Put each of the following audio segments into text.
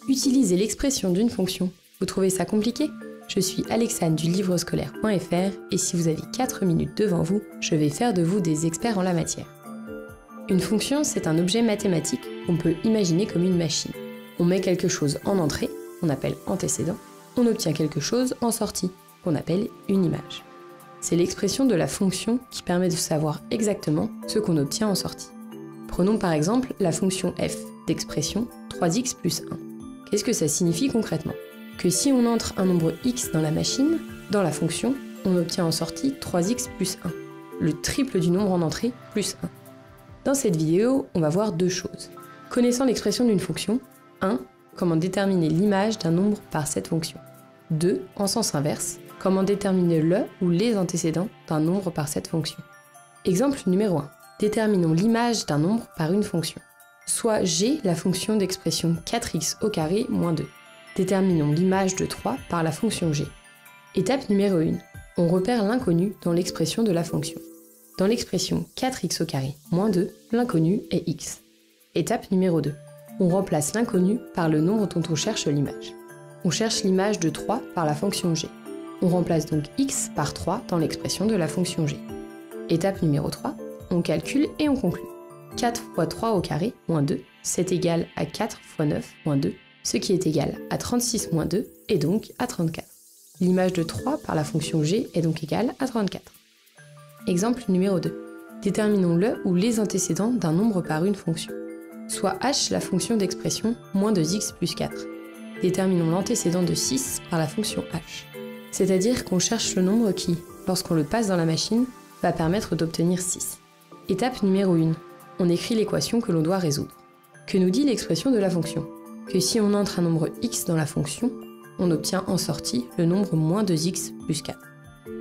Utiliser l'expression d'une fonction, vous trouvez ça compliqué? Je suis Alexandre du livrescolaire.fr et si vous avez 4 minutes devant vous, je vais faire de vous des experts en la matière. Une fonction, c'est un objet mathématique qu'on peut imaginer comme une machine. On met quelque chose en entrée, qu'on appelle antécédent, on obtient quelque chose en sortie, qu'on appelle une image. C'est l'expression de la fonction qui permet de savoir exactement ce qu'on obtient en sortie. Prenons par exemple la fonction f d'expression 3x plus 1. Qu'est-ce que ça signifie concrètement? Que si on entre un nombre x dans la machine, dans la fonction, on obtient en sortie 3x plus 1, le triple du nombre en entrée plus 1. Dans cette vidéo, on va voir deux choses. Connaissant l'expression d'une fonction, 1. Comment déterminer l'image d'un nombre par cette fonction. 2. En sens inverse, comment déterminer le ou les antécédents d'un nombre par cette fonction. Exemple numéro 1. Déterminons l'image d'un nombre par une fonction. Soit g, la fonction d'expression 4x au carré moins 2. Déterminons l'image de 3 par la fonction g. Étape numéro 1. On repère l'inconnu dans l'expression de la fonction. Dans l'expression 4x au carré moins 2, l'inconnu est x. Étape numéro 2. On remplace l'inconnu par le nombre dont on cherche l'image. On cherche l'image de 3 par la fonction g. On remplace donc x par 3 dans l'expression de la fonction g. Étape numéro 3. On calcule et on conclut. 4 fois 3 au carré moins 2, c'est égal à 4 fois 9 moins 2, ce qui est égal à 36 moins 2 et donc à 34. L'image de 3 par la fonction g est donc égale à 34. Exemple numéro 2. Déterminons le ou les antécédents d'un nombre par une fonction. Soit h la fonction d'expression moins 2x plus 4. Déterminons l'antécédent de 6 par la fonction h. C'est-à-dire qu'on cherche le nombre qui, lorsqu'on le passe dans la machine, va permettre d'obtenir 6. Étape numéro 1. On écrit l'équation que l'on doit résoudre. Que nous dit l'expression de la fonction? Que si on entre un nombre x dans la fonction, on obtient en sortie le nombre moins 2x plus 4.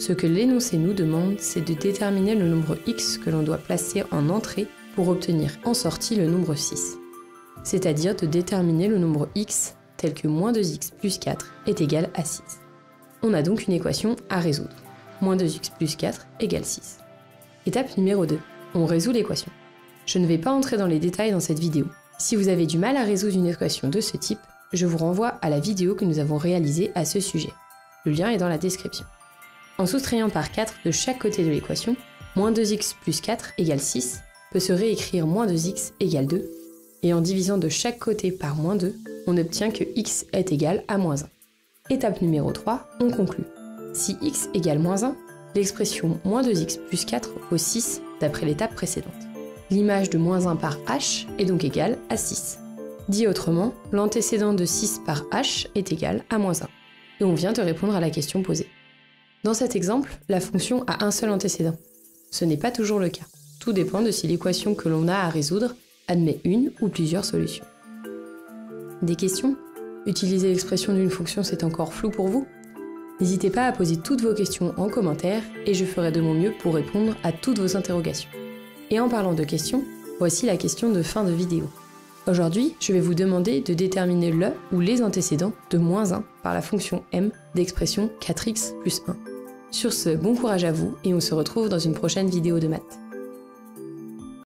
Ce que l'énoncé nous demande, c'est de déterminer le nombre x que l'on doit placer en entrée pour obtenir en sortie le nombre 6. C'est-à-dire de déterminer le nombre x tel que moins 2x plus 4 est égal à 6. On a donc une équation à résoudre. Moins 2x plus 4 égale 6. Étape numéro 2. On résout l'équation. Je ne vais pas entrer dans les détails dans cette vidéo. Si vous avez du mal à résoudre une équation de ce type, je vous renvoie à la vidéo que nous avons réalisée à ce sujet. Le lien est dans la description. En soustrayant par 4 de chaque côté de l'équation, moins 2x plus 4 égale 6 peut se réécrire moins 2x égale 2, et en divisant de chaque côté par moins 2, on obtient que x est égal à moins 1. Étape numéro 3, on conclut. Si x égale moins 1, l'expression moins 2x plus 4 vaut 6 d'après l'étape précédente. L'image de moins 1 par h est donc égale à 6. Dit autrement, l'antécédent de 6 par h est égal à moins 1. Et on vient de répondre à la question posée. Dans cet exemple, la fonction a un seul antécédent. Ce n'est pas toujours le cas. Tout dépend de si l'équation que l'on a à résoudre admet une ou plusieurs solutions. Des questions? Utiliser l'expression d'une fonction, c'est encore flou pour vous? N'hésitez pas à poser toutes vos questions en commentaire et je ferai de mon mieux pour répondre à toutes vos interrogations. Et en parlant de questions, voici la question de fin de vidéo. Aujourd'hui, je vais vous demander de déterminer le ou les antécédents de moins 1 par la fonction m d'expression 4x plus 1. Sur ce, bon courage à vous et on se retrouve dans une prochaine vidéo de maths.